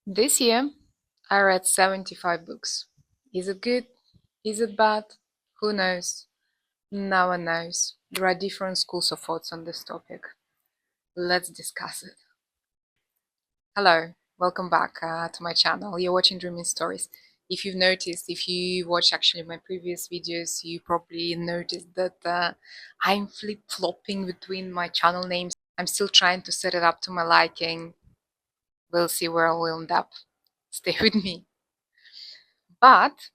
This year, I read 75 books. Is it good? Is it bad? Who knows? No one knows. There are different schools of thoughts on this topic. Let's discuss it. Hello, welcome back to my channel. You're watching Dreaming Stories. If you've noticed, if you watch actually my previous videos, you probably noticed that I'm flip-flopping between my channel names. I'm still trying to set it up to my liking. We'll see where I'll end up. Stay with me. But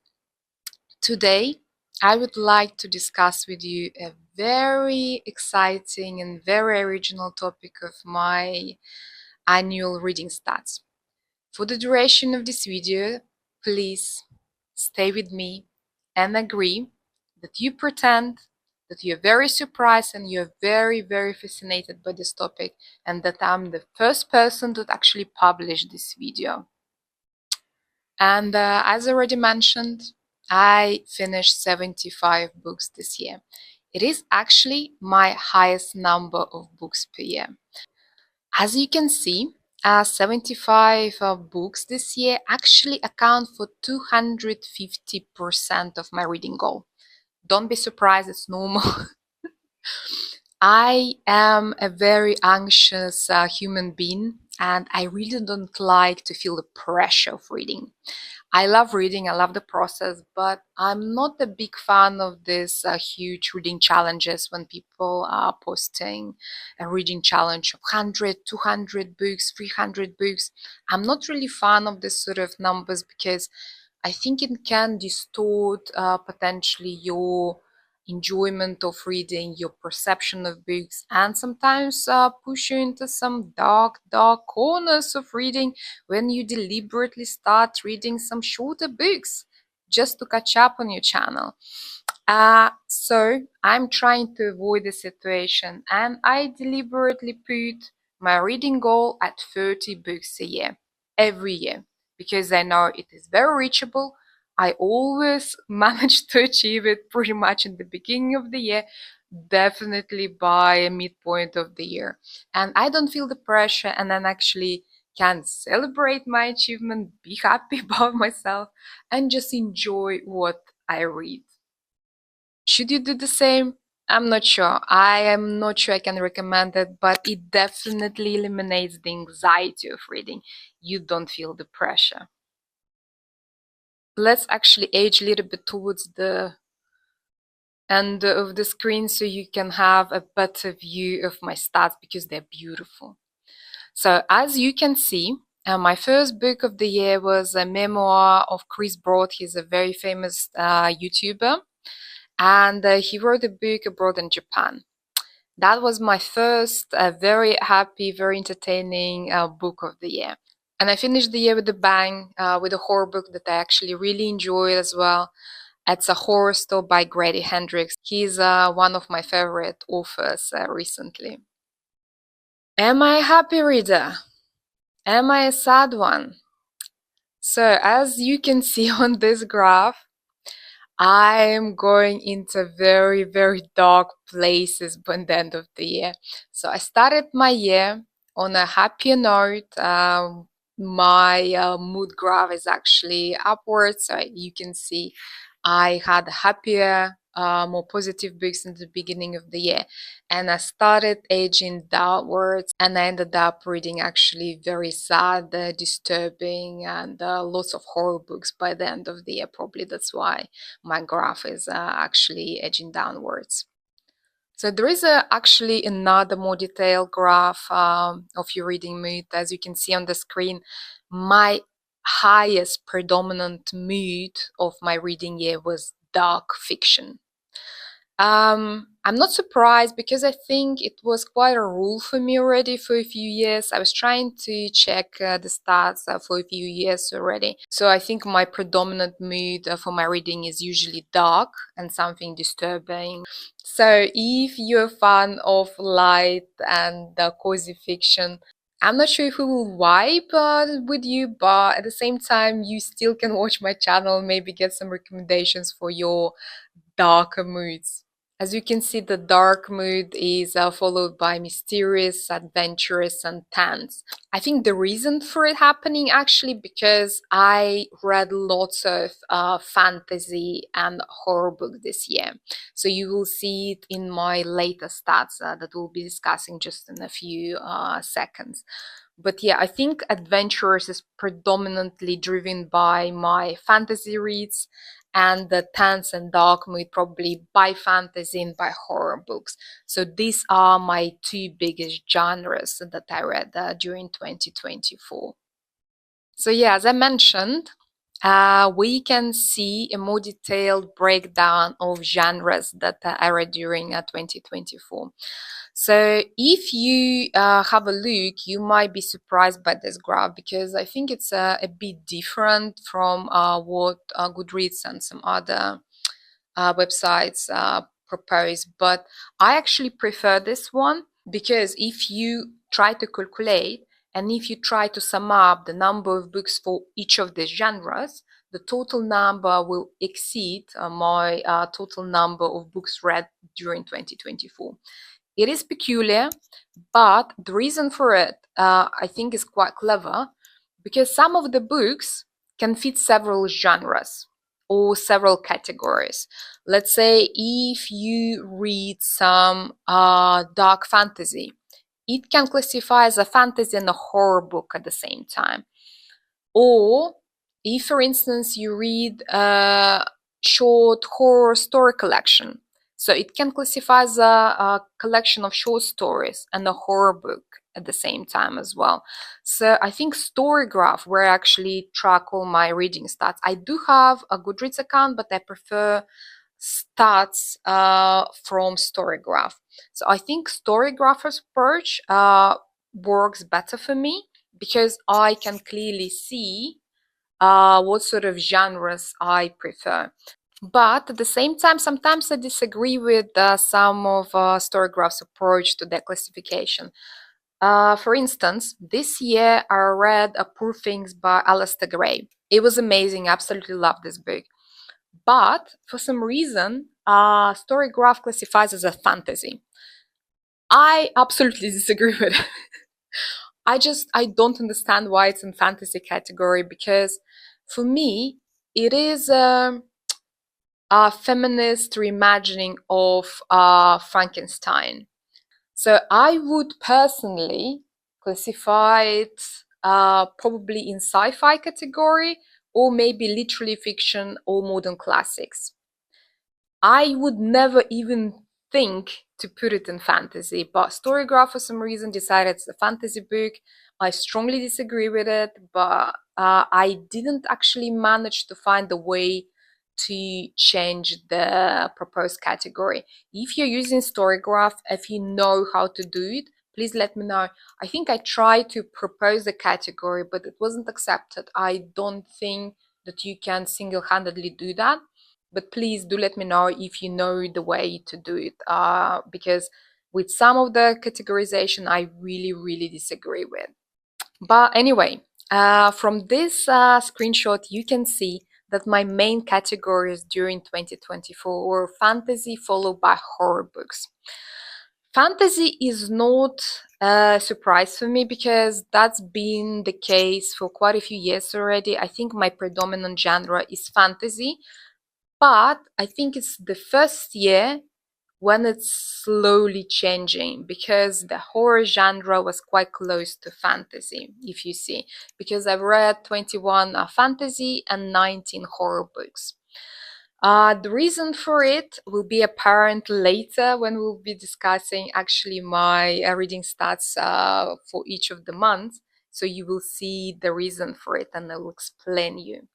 today, I would like to discuss with you a very exciting and very original topic of my annual reading stats. For the duration of this video, please stay with me and agree that you pretend that you're very surprised and you're very, very fascinated by this topic, and that I'm the first person that actually published this video. And as already mentioned, I finished 75 books this year. It is actually my highest number of books per year. As you can see, 75 books this year actually account for 250% of my reading goal. Don't be surprised, it's normal. I am a very anxious human being, and I really don't like to feel the pressure of reading. I love reading, I love the process, but I'm not a big fan of these huge reading challenges when people are posting a reading challenge of 100, 200 books, 300 books. I'm not really fan of this sort of numbers because I think it can distort potentially your enjoyment of reading, your perception of books, and sometimes push you into some dark, dark corners of reading when you deliberately start reading some shorter books just to catch up on your channel. So I'm trying to avoid the situation, and I deliberately put my reading goal at 30 books a year, every year, because I know it is very reachable. I always manage to achieve it pretty much in the beginning of the year, definitely by a midpoint of the year. And I don't feel the pressure, and then actually can celebrate my achievement, be happy about myself, and just enjoy what I read. Should you do the same? I'm not sure. I am not sure I can recommend it, but it definitely eliminates the anxiety of reading. You don't feel the pressure. Let's actually age a little bit towards the end of the screen so you can have a better view of my stats because they're beautiful. So as you can see, my first book of the year was a memoir of Chris Broad. He's a very famous YouTuber, and he wrote a book abroad in Japan. That was my first very happy, very entertaining book of the year. And I finished the year with a bang, with a horror book that I actually really enjoyed as well. It's a horror story by Grady Hendrix. He's one of my favorite authors recently. Am I a happy reader? Am I a sad one? So as you can see on this graph, I am going into very, very dark places by the end of the year. So I started my year on a happier note. My mood graph is actually upwards, so you can see I had happier, more positive books in the beginning of the year, and I started aging downwards, and I ended up reading actually very sad, disturbing, and lots of horror books by the end of the year. Probably that's why my graph is actually edging downwards. So there is actually another more detailed graph of your reading mood. As you can see on the screen, my highest predominant mood of my reading year was dark fiction. I'm not surprised because I think it was quite a rule for me already for a few years. I was trying to check the stats for a few years already. So I think my predominant mood for my reading is usually dark and something disturbing. So if you're a fan of light and cozy fiction, I'm not sure if we will vibe with you, but at the same time, you still can watch my channel, maybe get some recommendations for your darker moods. As you can see, the dark mood is followed by mysterious, adventurous, and tense. I think the reason for it happening actually because I read lots of fantasy and horror books this year. So you will see it in my latest stats that we'll be discussing just in a few seconds. But yeah, I think Adventurers is predominantly driven by my fantasy reads, and the tense and dark mood probably by fantasy and by horror books. So these are my two biggest genres that I read during 2024. So yeah, as I mentioned, we can see a more detailed breakdown of genres that I read during 2024. So if you have a look, you might be surprised by this graph because I think it's a bit different from what Goodreads and some other websites propose. But I actually prefer this one because if you try to calculate and if you try to sum up the number of books for each of these genres, the total number will exceed my total number of books read during 2024. It is peculiar, but the reason for it, I think, is quite clever because some of the books can fit several genres or several categories. Let's say if you read some dark fantasy, it can classify as a fantasy and a horror book at the same time. Or if, for instance, you read a short horror story collection, so it can classify as a collection of short stories and a horror book at the same time as well. So I think Storygraph, where I actually track all my reading stats. I do have a Goodreads account, but I prefer stats from Storygraph. So I think Storygraph's approach works better for me because I can clearly see what sort of genres I prefer. But at the same time, sometimes I disagree with some of Storygraph's approach to their classification. For instance, this year I read Poor Things by Alistair Gray. It was amazing. I absolutely loved this book. But for some reason, Storygraph classifies as a fantasy. I absolutely disagree with it. I don't understand why it's in fantasy category because for me it is a feminist reimagining of Frankenstein. So I would personally classify it probably in sci-fi category or maybe literary fiction or modern classics. I would never even think to put it in fantasy, but Storygraph for some reason decided it's a fantasy book. I strongly disagree with it, but I didn't actually manage to find a way to change the proposed category. If you're using Storygraph, if you know how to do it, please let me know. I think I tried to propose a category, but it wasn't accepted. I don't think that you can single-handedly do that. But please do let me know if you know the way to do it, because with some of the categorization, I really disagree with. But anyway, from this screenshot, you can see that my main categories during 2024 were fantasy followed by horror books. Fantasy is not a surprise for me because that's been the case for quite a few years already. I think my predominant genre is fantasy, but I think it's the first year when it's slowly changing because the horror genre was quite close to fantasy, if you see, because I've read 21 fantasy and 19 horror books. The reason for it will be apparent later when we'll be discussing actually my reading stats for each of the months. So you will see the reason for it and I will explain you.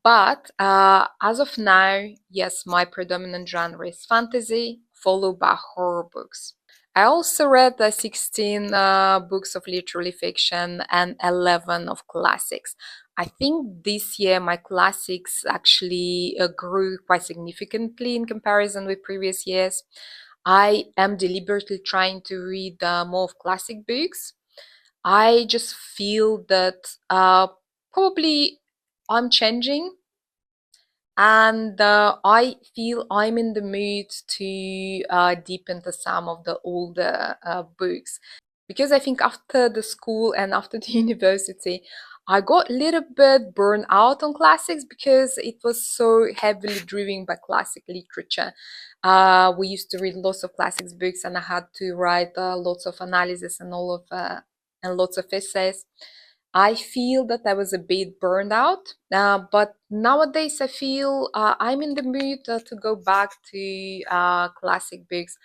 But as of now, yes, my predominant genre is fantasy, followed by horror books. I also read 16 books of literary fiction and 11 of classics. I think this year my classics actually grew quite significantly in comparison with previous years. I am deliberately trying to read more of classic books. I just feel that probably I'm changing and I feel I'm in the mood to deep into some of the older books, because I think after the school and after the university, I got a little bit burned out on classics because it was so heavily driven by classic literature. We used to read lots of classics books, and I had to write lots of analysis and all of and lots of essays. I feel that I was a bit burned out, but nowadays I feel I'm in the mood to go back to classic books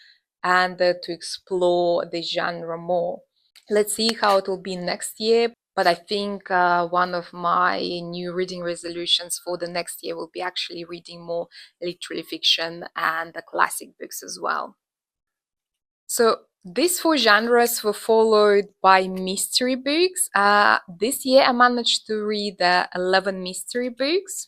and to explore the genre more. Let's see how it will be next year. But I think one of my new reading resolutions for the next year will be actually reading more literary fiction and the classic books as well. So these four genres were followed by mystery books. This year I managed to read 11 mystery books,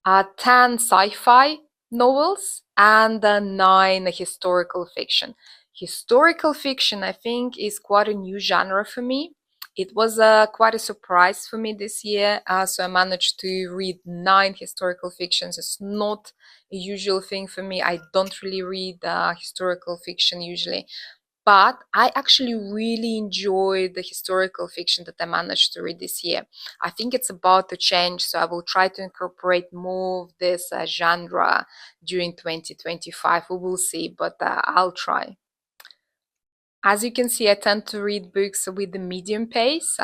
10 sci-fi novels, and 9 historical fiction. Historical fiction, I think, is quite a new genre for me. It was quite a surprise for me this year, so I managed to read 9 historical fictions. It's not a usual thing for me. I don't really read historical fiction usually, but I actually really enjoyed the historical fiction that I managed to read this year. I think it's about to change, so I will try to incorporate more of this genre during 2025. We will see, but I'll try. As you can see, I tend to read books with the medium pace,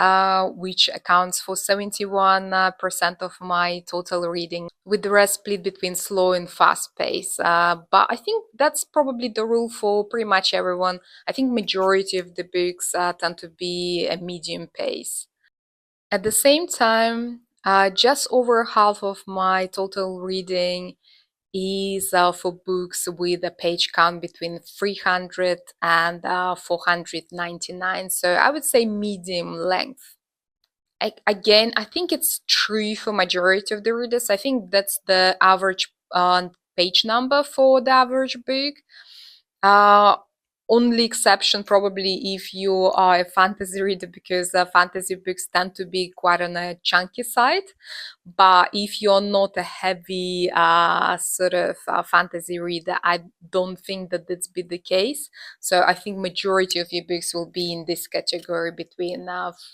which accounts for 71% of my total reading, with the rest split between slow and fast pace. But I think that's probably the rule for pretty much everyone. I think majority of the books tend to be a medium pace. At the same time, just over half of my total reading is for books with a page count between 300 and 499. So I would say medium length. Again, I think it's true for majority of the readers. I think that's the average page number for the average book. Uh, Only exception probably if you are a fantasy reader, because fantasy books tend to be quite on a chunky side. But if you're not a heavy sort of fantasy reader, I don't think that that's be the case. So I think majority of your books will be in this category between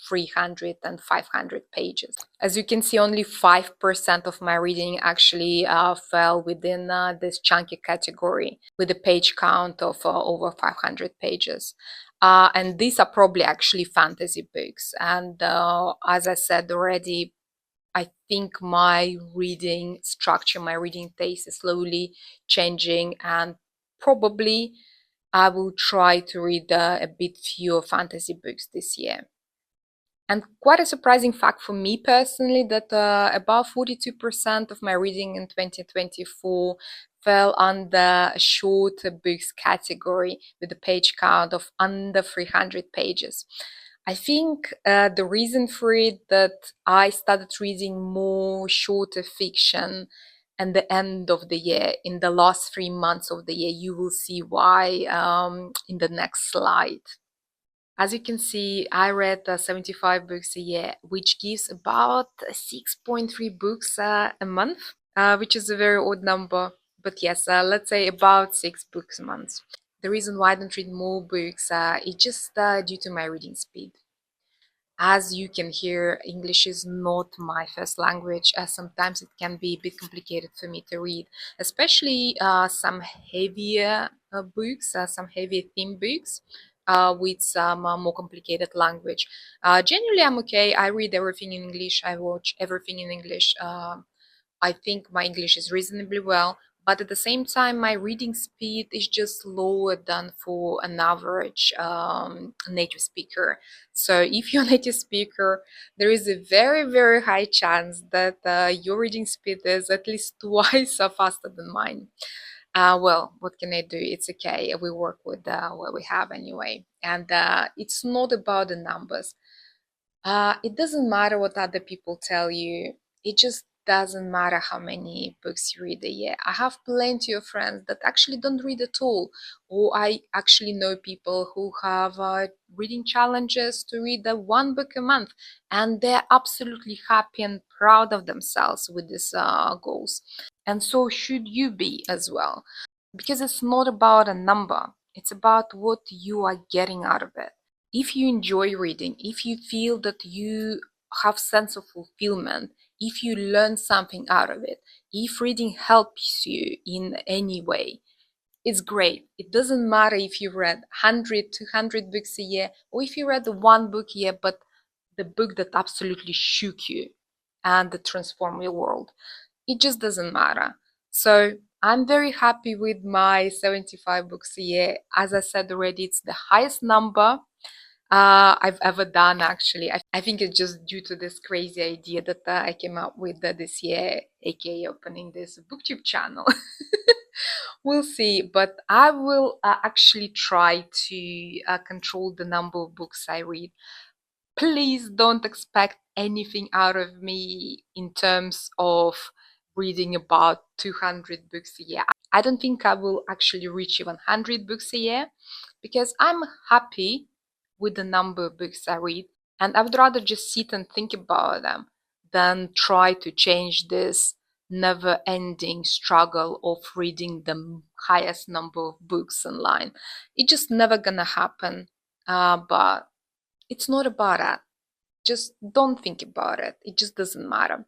300 and 500 pages. As you can see, only 5% of my reading actually fell within this chunky category with a page count of over 500 pages. And these are probably actually fantasy books. And as I said already, I think my reading structure, my reading taste is slowly changing, and probably I will try to read a bit fewer fantasy books this year. And quite a surprising fact for me personally that about 42% of my reading in 2024 fell under a short books category with a page count of under 300 pages. I think the reason for it that I started reading more shorter fiction at the end of the year, in the last 3 months of the year. You will see why in the next slide. As you can see, I read 75 books a year, which gives about 6.3 books a month, which is a very odd number. But yes, let's say about 6 books a month. The reason why I don't read more books is just due to my reading speed. As you can hear, English is not my first language. Sometimes it can be a bit complicated for me to read, especially some heavier books, some heavier theme books with some more complicated language. Generally, I'm okay. I read everything in English. I watch everything in English. I think my English is reasonably well, but at the same time, my reading speed is just lower than for an average native speaker. So if you're a native speaker, there is a very, very high chance that your reading speed is at least twice faster than mine. Well, what can I do? It's okay. We work with what we have anyway. And it's not about the numbers. It doesn't matter what other people tell you. It just doesn't matter how many books you read a year. I have plenty of friends that actually don't read at all, or I actually know people who have reading challenges to read one book a month, and they're absolutely happy and proud of themselves with these goals. And so should you be as well, because it's not about a number, it's about what you are getting out of it. If you enjoy reading, if you feel that you have sense of fulfillment, if you learn something out of it, if reading helps you in any way, it's great. It doesn't matter if you read 100, 200 books a year, or if you read one book a year, but the book that absolutely shook you and that transformed your world. It just doesn't matter. So I'm very happy with my 75 books a year. As I said already, it's the highest number I've ever done, actually. I think it's just due to this crazy idea that I came up with this year, aka opening this Booktube channel. We'll see, but I will actually try to control the number of books I read. Please don't expect anything out of me in terms of reading about 200 books a year. I don't think I will actually reach even 100 books a year, because I'm happy with the number of books I read, and I would rather just sit and think about them than try to change this never-ending struggle of reading the highest number of books online. It's just never gonna happen. But it's not about that. Just don't think about it. It just doesn't matter.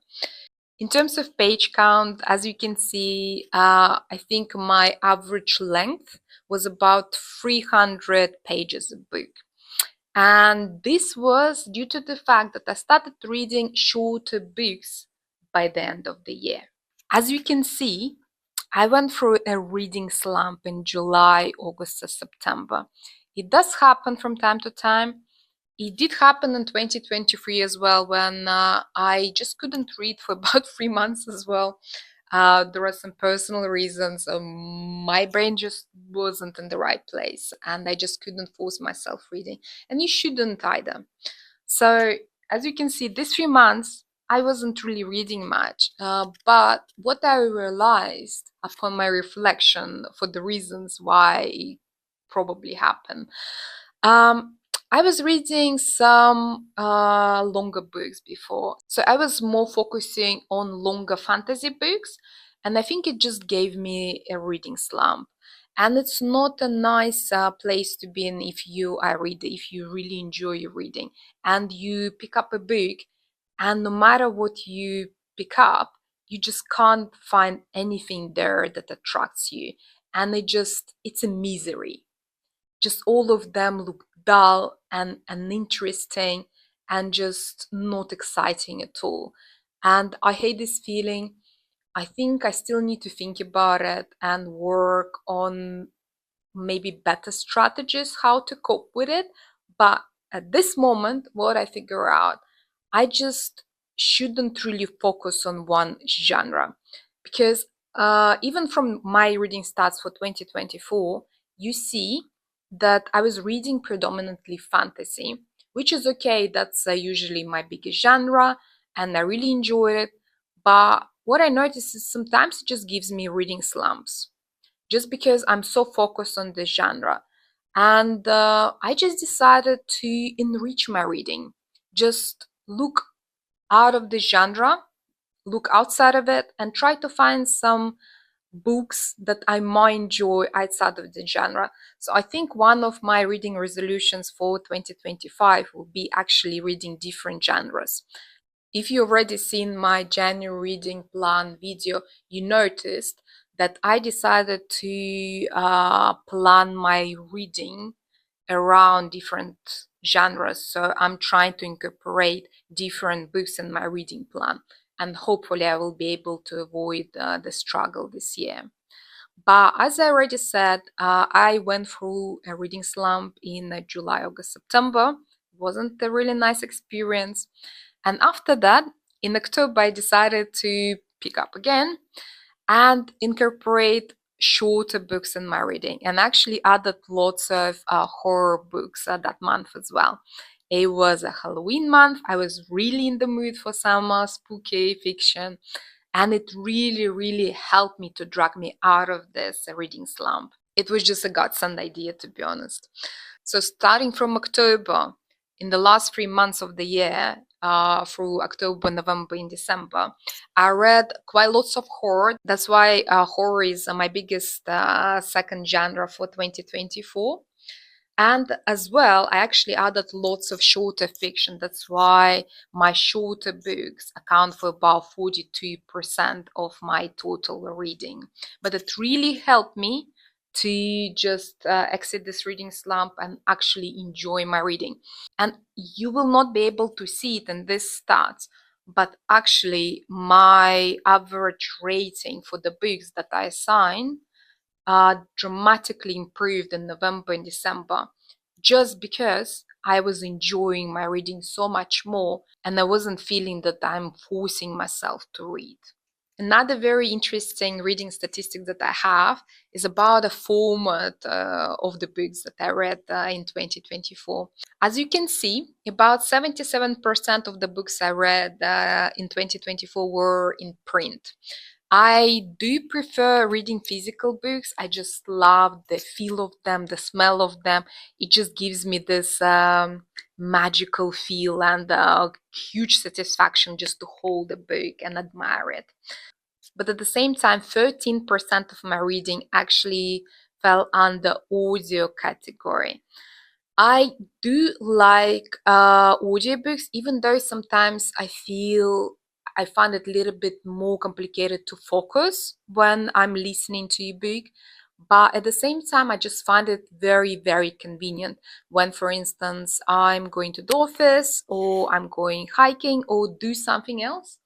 In terms of page count, as you can see, I think my average length was about 300 pages a book. And this was due to the fact that I started reading shorter books by the end of the year. As you can see, I went through a reading slump in July, August, and September. It does happen from time to time. It did happen in 2023 as well, when I just couldn't read for about 3 months as well. There were some personal reasons. My brain just wasn't in the right place, and I just couldn't force myself reading. And you shouldn't either. So, as you can see, these 3 months, I wasn't really reading much. But what I realized upon my reflection for the reasons why it probably happened, I was reading some longer books before. So I was more focusing on longer fantasy books, and I think it just gave me a reading slump. And it's not a nice place to be in if you are reading, if you really enjoy reading, and you pick up a book, and no matter what you pick up, you just can't find anything there that attracts you. And it's a misery. Just all of them look dull and uninteresting and just not exciting at all. And I hate this feeling. I think I still need to think about it and work on maybe better strategies how to cope with it. But at this moment, what I figure out, I just shouldn't really focus on one genre, because even from my reading stats for 2024, you see that I was reading predominantly fantasy, which is okay. That's usually my biggest genre, and I really enjoy it. But what I notice is sometimes it just gives me reading slumps, just because I'm so focused on the genre. And I just decided to enrich my reading, just look out of the genre, look outside of it, and try to find some books that I might enjoy outside of the genre. So I think one of my reading resolutions for 2025 will be actually reading different genres. If you've already seen my January reading plan video, you noticed that I decided to plan my reading around different genres. So I'm trying to incorporate different books in my reading plan, and hopefully I will be able to avoid the struggle this year. But as I already said, I went through a reading slump in July, August, September. It wasn't a really nice experience. And after that, in October, I decided to pick up again and incorporate shorter books in my reading, and actually added lots of horror books that month as well. It was a Halloween month. I was really in the mood for some spooky fiction, and it really, really helped me to drag me out of this reading slump. It was just a godsend idea, to be honest. So starting from October, in the last 3 months of the year, through October, November, and December, I read quite lots of horror. That's why horror is my biggest second genre for 2024. And as well, I actually added lots of shorter fiction. That's why my shorter books account for about 42% of my total reading. But it really helped me to just exit this reading slump and actually enjoy my reading. And you will not be able to see it in this stats, but actually my average rating for the books that I assign dramatically improved in November and December, just because I was enjoying my reading so much more and I wasn't feeling that I'm forcing myself to read. Another very interesting reading statistic that I have is about the format of the books that I read in 2024. As you can see, about 77% of the books I read in 2024 were in print. I do prefer reading physical books. I just love the feel of them, the smell of them. It just gives me this magical feel and huge satisfaction just to hold a book and admire it. But at the same time, 13% of my reading actually fell under audio category. I do like audiobooks, even though sometimes I find it a little bit more complicated to focus when I'm listening to a book. But at the same time, I just find it very, very convenient when, for instance, I'm going to the office or I'm going hiking or do something else.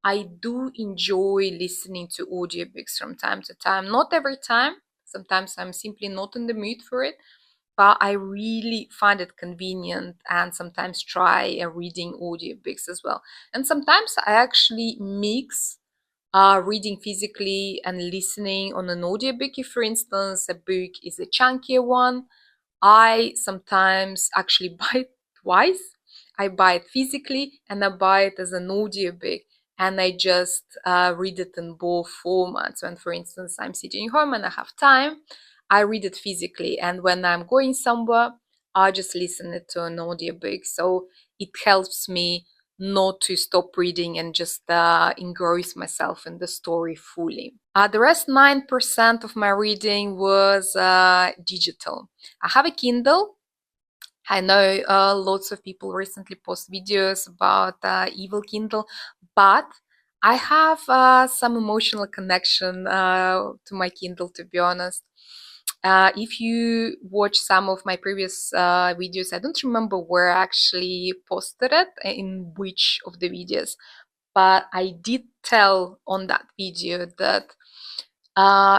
I do enjoy listening to audiobooks from time to time. Not every time. Sometimes I'm simply not in the mood for it, but I really find it convenient and sometimes try reading audiobooks as well. And sometimes I actually mix reading physically and listening on an audiobook. If, for instance, a book is a chunkier one, I sometimes actually buy it twice. I buy it physically and I buy it as an audiobook. And I just read it in both formats. When, for instance, I'm sitting home and I have time, I read it physically. And when I'm going somewhere, I just listen it to an audiobook. So it helps me not to stop reading and just engross myself in the story fully. The rest 9% of my reading was digital. I have a Kindle. I know lots of people recently post videos about evil Kindle, but I have some emotional connection to my Kindle, to be honest. If you watch some of my previous videos, I don't remember where I actually posted it, in which of the videos, but I did tell on that video that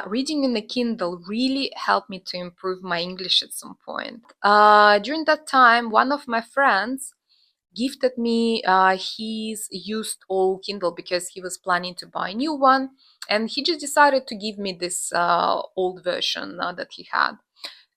reading in the Kindle really helped me to improve my English at some point. During that time, one of my friends gifted me his used old Kindle because he was planning to buy a new one, and he just decided to give me this old version that he had.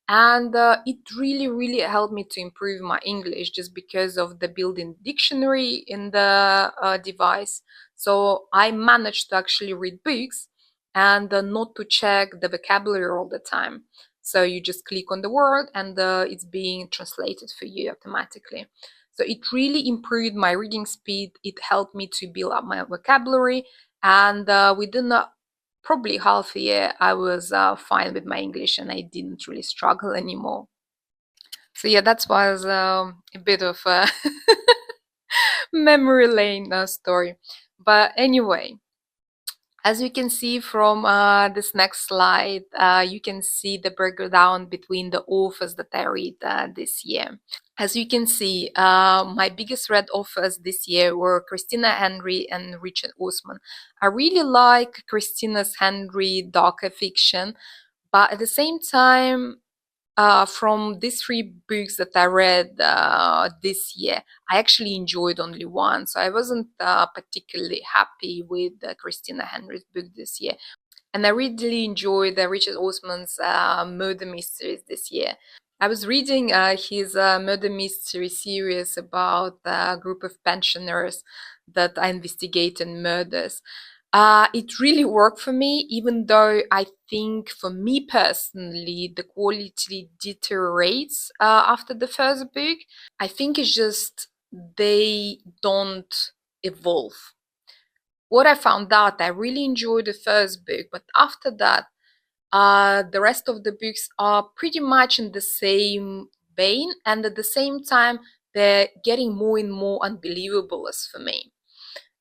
And it really, really helped me to improve my English just because of the built-in dictionary in the device. So I managed to actually read books and not to check the vocabulary all the time. So you just click on the word and it's being translated for you automatically. So it really improved my reading speed. It helped me to build up my vocabulary. And within probably half a year, I was fine with my English and I didn't really struggle anymore. So yeah, that was a bit of a memory lane story. But anyway, as you can see from this next slide, you can see the breakdown between the authors that I read this year. As you can see, my biggest read authors this year were Christina Henry and Richard Osman. I really like Christina's Henry darker fiction, but at the same time, from these three books that I read this year, I actually enjoyed only one. So I wasn't particularly happy with Christina Henry's book this year. And I really enjoyed Richard Osman's murder mysteries this year. I was reading his murder mystery series about a group of pensioners that are investigating murders. It really worked for me, even though I think for me personally, the quality deteriorates after the first book. I think it's just they don't evolve. What I found out, I really enjoyed the first book, but after that, the rest of the books are pretty much in the same vein, and at the same time, they're getting more and more unbelievable as for me.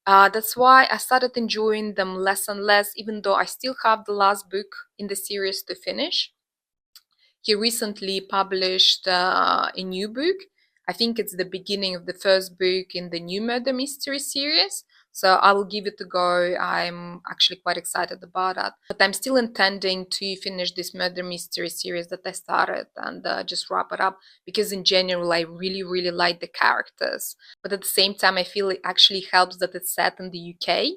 That's why I started enjoying them less and less, even though I still have the last book in the series to finish. He recently published a new book. I think it's the beginning of the first book in the new murder mystery series. So I will give it a go. I'm actually quite excited about that. But I'm still intending to finish this murder mystery series that I started and just wrap it up, because in general, I really, really like the characters. But at the same time, I feel it actually helps that it's set in the UK.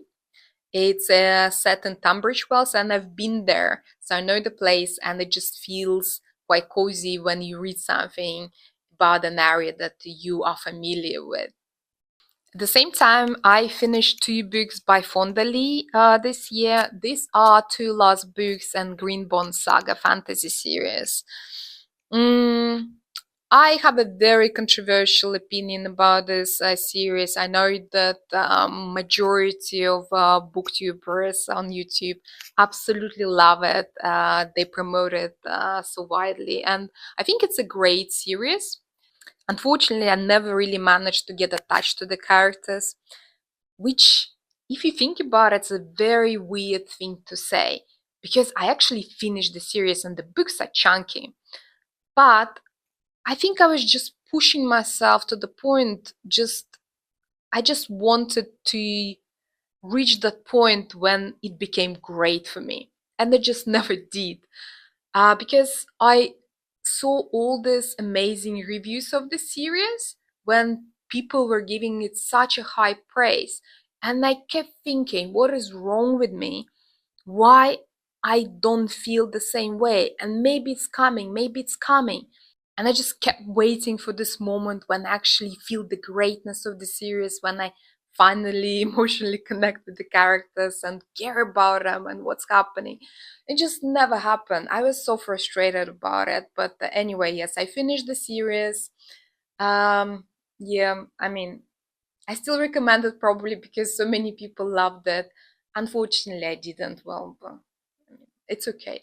It's set in Tunbridge Wells, and I've been there, so I know the place, and it just feels quite cozy when you read something about an area that you are familiar with. At the same time, I finished two books by Fonda Lee this year. These are two last books in Greenbone Saga fantasy series. Mm, I have a very controversial opinion about this series. I know that majority of booktubers on YouTube absolutely love it. They promote it so widely, and I think it's a great series. Unfortunately, I never really managed to get attached to the characters, which, if you think about it, it's a very weird thing to say, because I actually finished the series and the books are chunky. But I think I was just pushing myself to the point, I just wanted to reach that point when it became great for me. And I just never did. Because I saw all these amazing reviews of the series when people were giving it such a high praise. And I kept thinking, what is wrong with me? Why I don't feel the same way? And maybe it's coming, maybe it's coming. And I just kept waiting for this moment when I actually feel the greatness of the series, when I finally emotionally connect with the characters and care about them and what's happening. It just never happened. I was so frustrated about it. But anyway, yes, I finished the series. Yeah, I mean, I still recommend it probably because so many people loved it. Unfortunately, I didn't. Well, but, I mean, it's okay.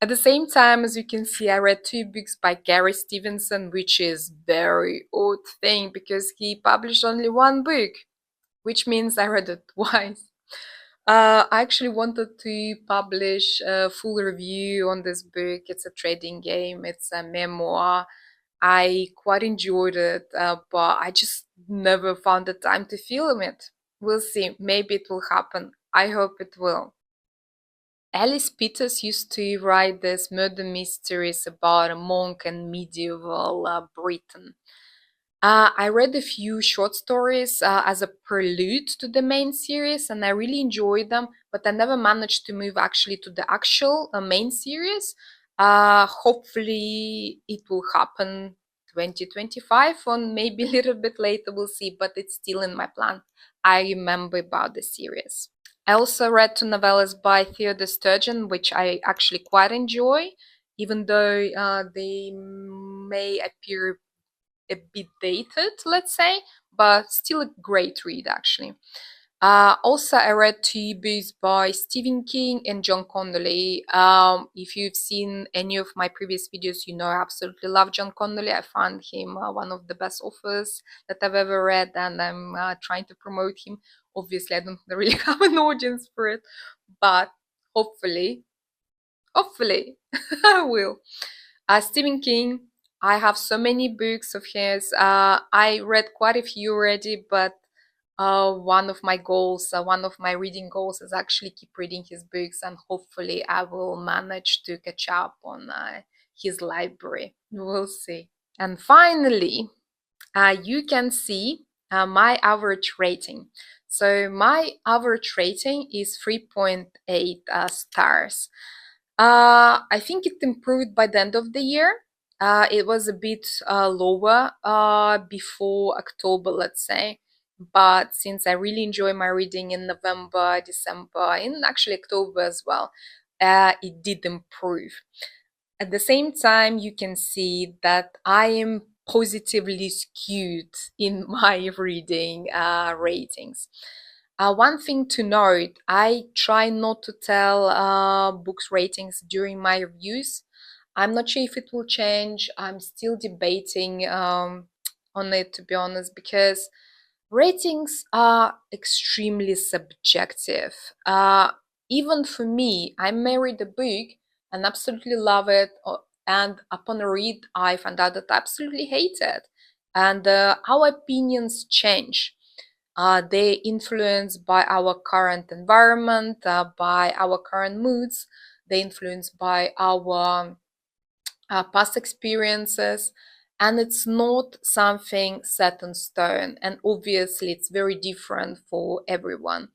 At the same time, as you can see, I read two books by Gary Stevenson, which is very odd thing because he published only one book, which means I read it twice. I actually wanted to publish a full review on this book. It's a trading game, it's a memoir. I quite enjoyed it, but I just never found the time to film it. We'll see. Maybe it will happen. I hope it will. Alice Peters used to write these murder mysteries about a monk and medieval Britain. I read a few short stories as a prelude to the main series, and I really enjoyed them, but I never managed to move actually to the actual main series. Hopefully, it will happen 2025 or maybe a little bit later, we'll see, but it's still in my plan. I remember about the series. I also read two novellas by Theodore Sturgeon, which I actually quite enjoy, even though they may appear a bit dated, let's say, but still a great read actually. Also, I read two books by Stephen King and John Connolly. If you've seen any of my previous videos, you know I absolutely love John Connolly. I find him one of the best authors that I've ever read, and I'm trying to promote him. Obviously, I don't really have an audience for it, but hopefully, I will. Stephen King, I have so many books of his. I read quite a few already, but one of my goals, one of my reading goals is actually keep reading his books, and hopefully I will manage to catch up on his library. We'll see. And finally, you can see my average rating. So my average rating is 3.8 stars. I think it improved by the end of the year. It was a bit lower before October, let's say. But since I really enjoy my reading in November, December, and actually October as well, it did improve. At the same time, you can see that I am positively skewed in my reading ratings. One thing to note, I try not to tell books ratings during my reviews. I'm not sure if it will change. I'm still debating on it, to be honest, because ratings are extremely subjective. Even for me, I may read a book and absolutely love it, and upon a read, I found out that I absolutely hate it. And our opinions change. They're influenced by our current environment, by our current moods. They're influenced by our past experiences, and it's not something set in stone. And obviously, it's very different for everyone.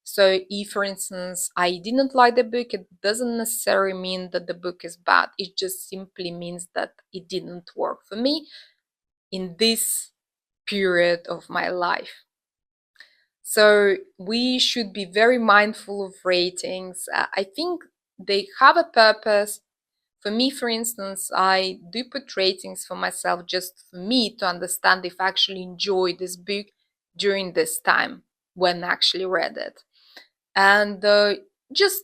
So, if, for instance, I didn't like the book, it doesn't necessarily mean that the book is bad. It just simply means that it didn't work for me in this period of my life. So we should be very mindful of ratings. I think they have a purpose. For me, for instance, I do put ratings for myself just for me to understand if I actually enjoy this book during this time when I actually read it. And just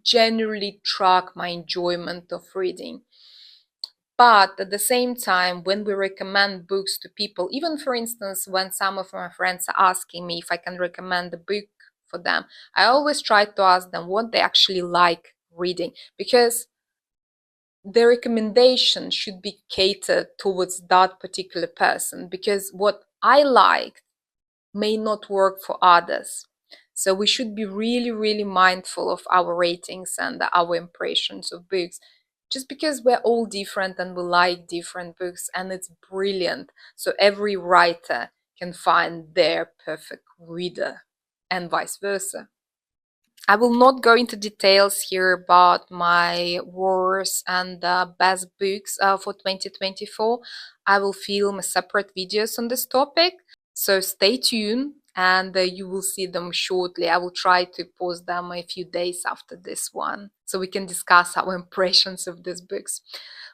generally track my enjoyment of reading. But at the same time, when we recommend books to people, even for instance, when some of my friends are asking me if I can recommend a book for them, I always try to ask them what they actually like reading, because the recommendation should be catered towards that particular person, because what I like may not work for others. So we should be really, really mindful of our ratings and our impressions of books, just because we're all different and we like different books, and it's brilliant. So every writer can find their perfect reader, and vice versa. I will not go into details here about my worst and best books for 2024. I will film separate videos on this topic, so stay tuned and you will see them shortly. I will try to post them a few days after this one so we can discuss our impressions of these books.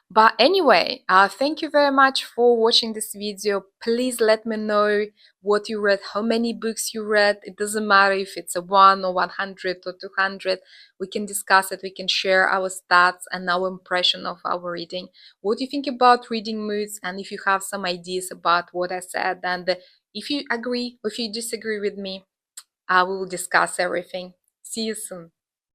But anyway, thank you very much for watching this video. Please let me know what you read, how many books you read. It doesn't matter if it's a 1 or 100 or 200. We can discuss it. We can share our stats and our impression of our reading. What do you think about reading moods? And if you have some ideas about what I said, and if you agree or if you disagree with me, I will discuss everything. See you soon.